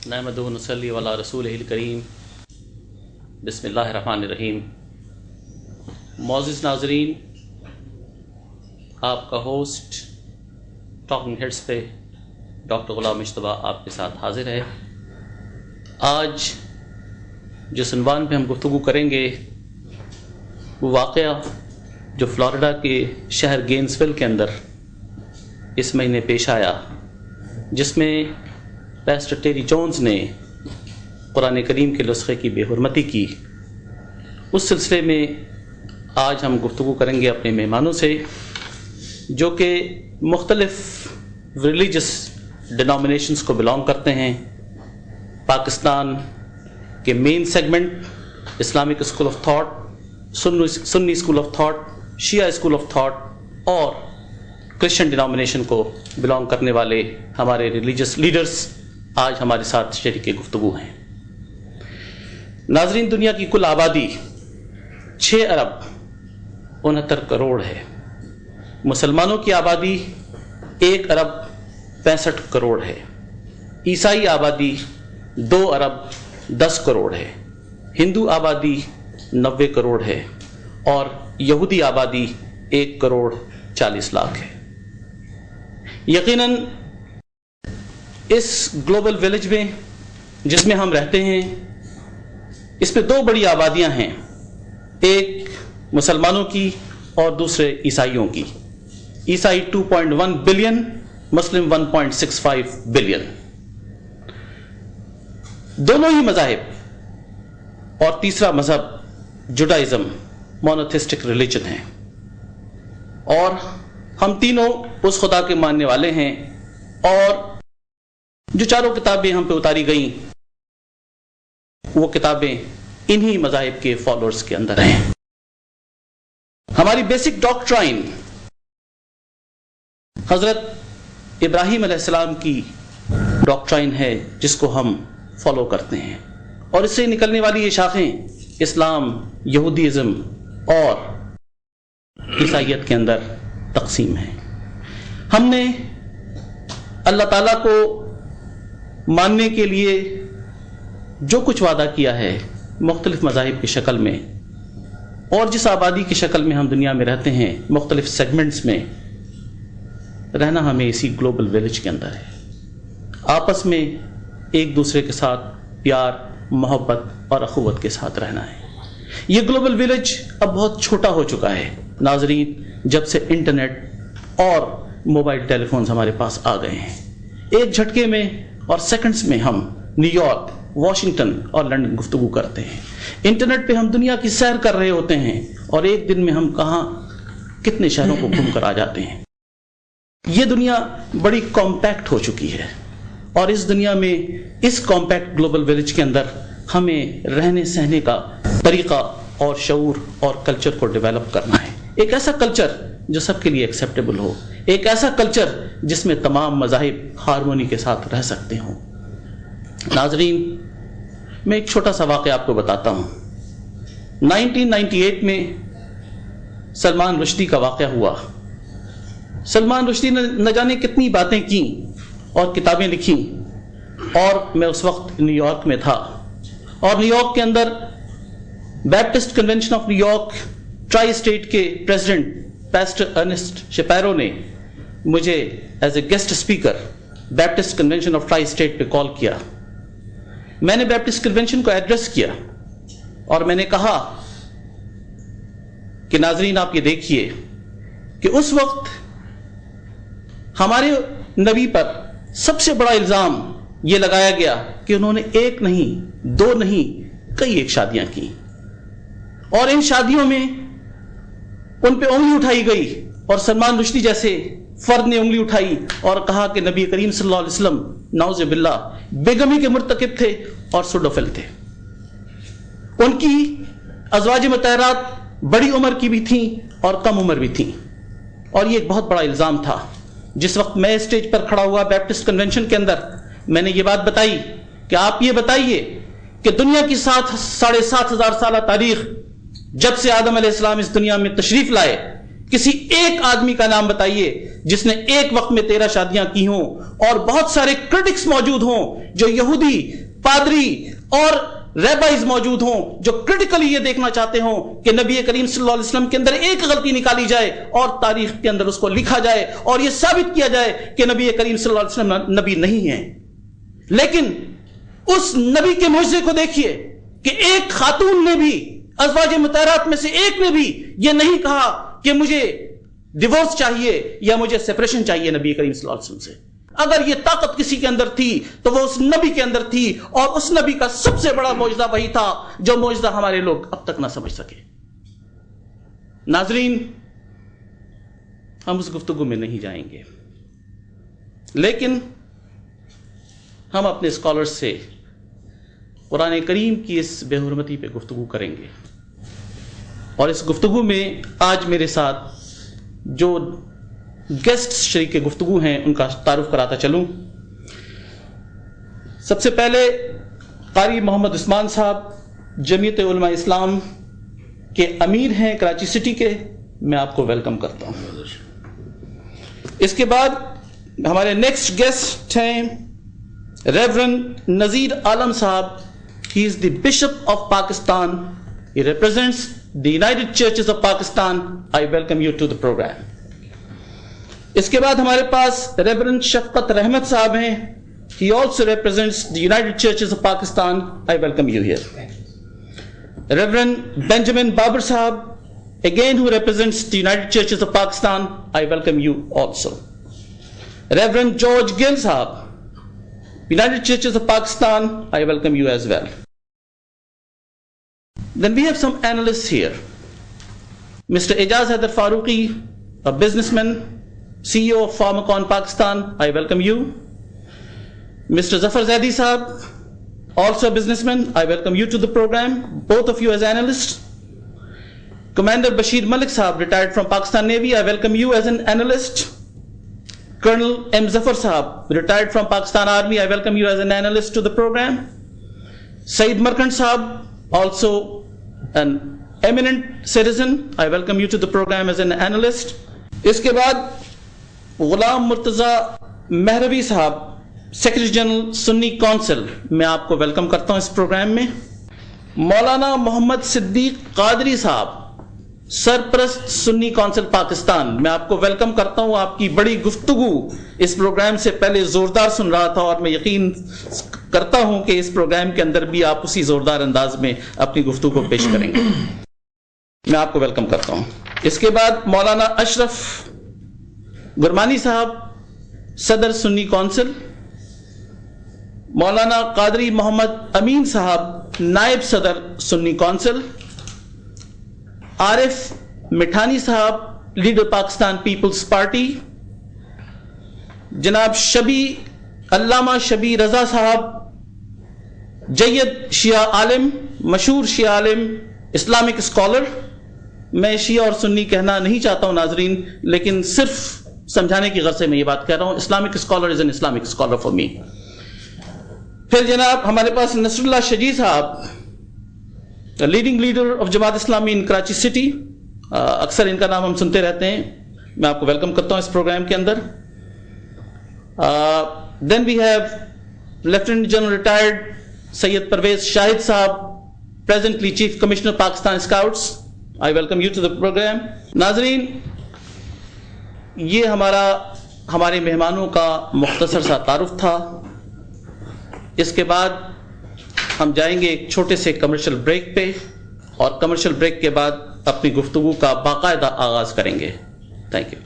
نحمدہ و نصلی علی رسولہ الکریم بسم اللہ الرحمن الرحیم۔ معزز ناظرین، آپ کا ہوسٹ ٹاکنگ ہیڈز پہ ڈاکٹر غلام مجتبیٰ آپ کے ساتھ حاضر ہے۔ آج جس عنوان پہ ہم گفتگو کریں گے وہ واقعہ جو فلوریڈا کے شہر گینسویل کے اندر اس مہینے پیش آیا، جس میں پیسٹر ٹیری جونز نے قرآن کریم کے نسخے کی بے حرمتی کی۔ اس سلسلے میں آج ہم گفتگو کریں گے اپنے مہمانوں سے جو کہ مختلف ریلیجس ڈینامینیشنز کو بلانگ کرتے ہیں۔ پاکستان کے main segment Islamic school of thought, Sunni school of thought, Shia school of thought اور کرسچن ڈینامینیشن کو بلانگ کرنے والے ہمارے ریلیجس لیڈرز آج ہمارے ساتھ شریک گفتگو ہیں۔ ناظرین، دنیا کی کل آبادی 6 ارب 69 کروڑ ہے۔ مسلمانوں کی آبادی 1 ارب 65 کروڑ ہے۔ عیسائی آبادی 2 ارب 10 کروڑ ہے۔ ہندو آبادی 90 کروڑ ہے اور یہودی آبادی 1 کروڑ 40 لاکھ ہے۔ یقیناً اس گلوبل ولیج میں جس میں ہم رہتے ہیں، اس پہ 2 بڑی آبادیاں ہیں، ایک مسلمانوں کی اور دوسرے عیسائیوں کی۔ عیسائی 2.1 بلین، مسلم 1.65 بلین۔ دونوں ہی مذاہب اور تیسرا مذہب جوڈائزم مونوتھیسٹک ریلیجن ہے، اور ہم تینوں اس خدا کے ماننے والے ہیں، اور جو 4 کتابیں ہم پہ اتاری گئیں وہ کتابیں انہی مذاہب کے فالوورز کے اندر ہیں۔ ہماری بیسک ڈاکٹرائن حضرت ابراہیم علیہ السلام کی ڈاکٹرائن ہے جس کو ہم فالو کرتے ہیں، اور اس سے نکلنے والی یہ شاخیں اسلام، یہودیزم اور عیسائیت کے اندر تقسیم ہیں۔ ہم نے اللہ تعالیٰ کو ماننے کے لیے جو کچھ وعدہ کیا ہے مختلف مذاہب کی شکل میں، اور جس آبادی کی شکل میں ہم دنیا میں رہتے ہیں، مختلف سیگمنٹس میں رہنا ہمیں اسی گلوبل ولیج کے اندر ہے۔ آپس میں ایک دوسرے کے ساتھ پیار، محبت اور اخوت کے ساتھ رہنا ہے۔ یہ گلوبل ولیج اب بہت چھوٹا ہو چکا ہے ناظرین، جب سے انٹرنیٹ اور موبائل ٹیلی فونز ہمارے پاس آ گئے ہیں۔ ایک جھٹکے میں اور سیکنڈز میں ہم نیو یارک، واشنگٹن اور لندن گفتگو کرتے ہیں۔ انٹرنیٹ پہ ہم دنیا کی سیر کر رہے ہوتے ہیں، اور ایک دن میں ہم کہاں کتنے شہروں کو گھوم کر آ جاتے ہیں۔ یہ دنیا بڑی کمپیکٹ ہو چکی ہے، اور اس دنیا میں اس کمپیکٹ گلوبل ولیج کے اندر ہمیں رہنے سہنے کا طریقہ اور شعور اور کلچر کو ڈیولپ کرنا ہے۔ ایک ایسا کلچر جو سب کے لیے ایکسیپٹیبل ہو، ایک ایسا کلچر جس میں تمام مذاہب ہارمونی کے ساتھ رہ سکتے ہوں۔ ناظرین، میں ایک چھوٹا سا واقعہ آپ کو بتاتا ہوں۔ 1998 میں سلمان رشدی کا واقعہ ہوا۔ سلمان رشدی نے نہ جانے کتنی باتیں کی اور کتابیں لکھی، اور میں اس وقت نیو یارک میں تھا، اور نیو یارک کے اندر Baptist convention of New York tri state کے پریزیڈنٹ پیسٹر ارنسٹ شپیرو نے مجھے as a guest speaker Baptist convention of tri state پہ کال کیا۔ میں نے بیپٹسٹ کنونشن کو ایڈریس کیا، اور میں نے کہا کہ ناظرین، آپ یہ دیکھیے کہ اس وقت ہمارے نبی پر سب سے بڑا الزام یہ لگایا گیا کہ انہوں نے 1 نہیں 2 نہیں کئی ایک شادیاں کی، اور ان شادیوں میں ان پہ انگلی اٹھائی گئی، اور سلمان رشدی جیسے فرد نے انگلی اٹھائی اور کہا کہ نبی کریم صلی اللہ علیہ وسلم نعوذ باللہ بیگمی کے مرتکب تھے اور سوڈوفل تھے۔ ان کی ازواج مطہرات بڑی عمر کی بھی تھیں اور کم عمر بھی تھیں، اور یہ ایک بہت بڑا الزام تھا۔ جس وقت میں اسٹیج پر کھڑا ہوا بیپٹسٹ کنونشن کے اندر، میں نے یہ بات بتائی کہ آپ یہ بتائیے کہ دنیا کی 7,500 سالہ تاریخ، جب سے آدم علیہ السلام اس دنیا میں تشریف لائے، کسی ایک آدمی کا نام بتائیے جس نے ایک وقت میں 13 شادیاں کی ہوں، اور بہت سارے کرٹکس موجود ہوں جو یہودی، پادری اور ریبائز موجود ہوں جو کرٹیکلی یہ دیکھنا چاہتے ہوں کہ نبی کریم صلی اللہ علیہ وسلم کے اندر ایک غلطی نکالی جائے اور تاریخ کے اندر اس کو لکھا جائے اور یہ ثابت کیا جائے کہ نبی کریم صلی اللہ علیہ وسلم نبی نہیں ہیں۔ لیکن اس نبی کے معجزے کو دیکھیے کہ ایک خاتون نے بھی، ازواج مطہرات میں سے ایک نے بھی یہ نہیں کہا کہ مجھے ڈیورس چاہیے یا مجھے سیپریشن چاہیے نبی کریم صلی اللہ علیہ وسلم سے۔ اگر یہ طاقت کسی کے اندر تھی تو وہ اس نبی کے اندر تھی، اور اس نبی کا سب سے بڑا معجزہ وہی تھا جو معجزہ ہمارے لوگ اب تک نہ سمجھ سکے۔ ناظرین، ہم اس گفتگو میں نہیں جائیں گے، لیکن ہم اپنے اسکالرز سے قرآن کریم کی اس بے حرمتی پہ گفتگو کریں گے، اور اس گفتگو میں آج میرے ساتھ جو گیسٹ شریک گفتگو ہیں ان کا تعارف کراتا چلوں۔ سب سے پہلے قاری محمد عثمان صاحب جمعیت علماء اسلام کے امیر ہیں کراچی سٹی کے، میں آپ کو ویلکم کرتا ہوں۔ اس کے بعد ہمارے نیکسٹ گیسٹ ہیں ریورنڈ نذیر عالم صاحب. He is the Bishop of Pakistan. He represents the United Churches of Pakistan. I welcome you to the program. اس کے بعد ہمارے پاس ریورنڈ شفقت رحمت صاحب ہیں. He also represents the United Churches of Pakistan. I welcome you here. Reverend Benjamin Babar Sahab, again who represents the United Churches of Pakistan. I welcome you also. Reverend George Gill Sahab, United Churches of Pakistan. I welcome you as well. Then we have some analysts here. Mr. Ijaz Haider Farooqi, a businessman, CEO of Pharmacon Pakistan. I welcome you. Mr. Zafar Zaidi Sahab, also a businessman. I welcome you to the program, both of you as analysts. Commander Bashir Malik Sahab, retired from Pakistan Navy. I welcome you as an analyst. Colonel M. Zafar Sahab, retired from Pakistan Army. I welcome you as an analyst to the program. Saeed Markand Sahab, also an eminent citizen. I welcome you to the program as an analyst. Iske baad Ghulam Murtaza Mehravi Sahab, Secretary General Sunni Council. میں آپ کو welcome کرتا ہوں اس programme میں. مولانا محمد صدیق قادری صاحب, سرپرست سنی council Pakistan. میں آپ کو ویلکم کرتا ہوں. آپ کی بڑی گفتگو اس پروگرام سے پہلے زوردار سن رہا تھا, اور میں یقین کرتا ہوں کہ اس پروگرام کے اندر بھی آپ اسی زوردار انداز میں اپنی گفتگو کو پیش کریں گے. میں آپ کو ویلکم کرتا ہوں. اس کے بعد مولانا اشرف گرمانی صاحب, صدر سنی کونسل. مولانا قادری محمد امین صاحب, نائب صدر سنی کونسل. عارف مٹھانی صاحب, لیڈر پاکستان پیپلز پارٹی. جناب علامہ شبی رضا صاحب, جید شیعہ عالم, مشہور شیعہ عالم, اسلامک اسکالر. میں شیعہ اور سنی کہنا نہیں چاہتا ہوں ناظرین, لیکن صرف سمجھانے کی غرض سے میں یہ بات کہہ رہا ہوں. Islamic scholar is an Islamic scholar for me. پھر جناب ہمارے پاس نصر اللہ شجی صاحب, leading leader of Jamaat Islami in Karachi city. اکثر ان کا نام ہم سنتے رہتے ہیں. میں آپ کو ویلکم کرتا ہوں اس پروگرام کے اندر. Then we have lieutenant general retired Syed Pervez Shahid sahab, presently chief commissioner Pakistan scouts. I welcome you to the program. ناظرین, یہ ہمارے مہمانوں کا مختصر سا تعارف تھا. اس کے بعد ہم جائیں گے ایک چھوٹے سے کمرشل بریک پہ, اور کمرشل بریک کے بعد اپنی گفتگو کا باقاعدہ آغاز کریں گے. Thank you.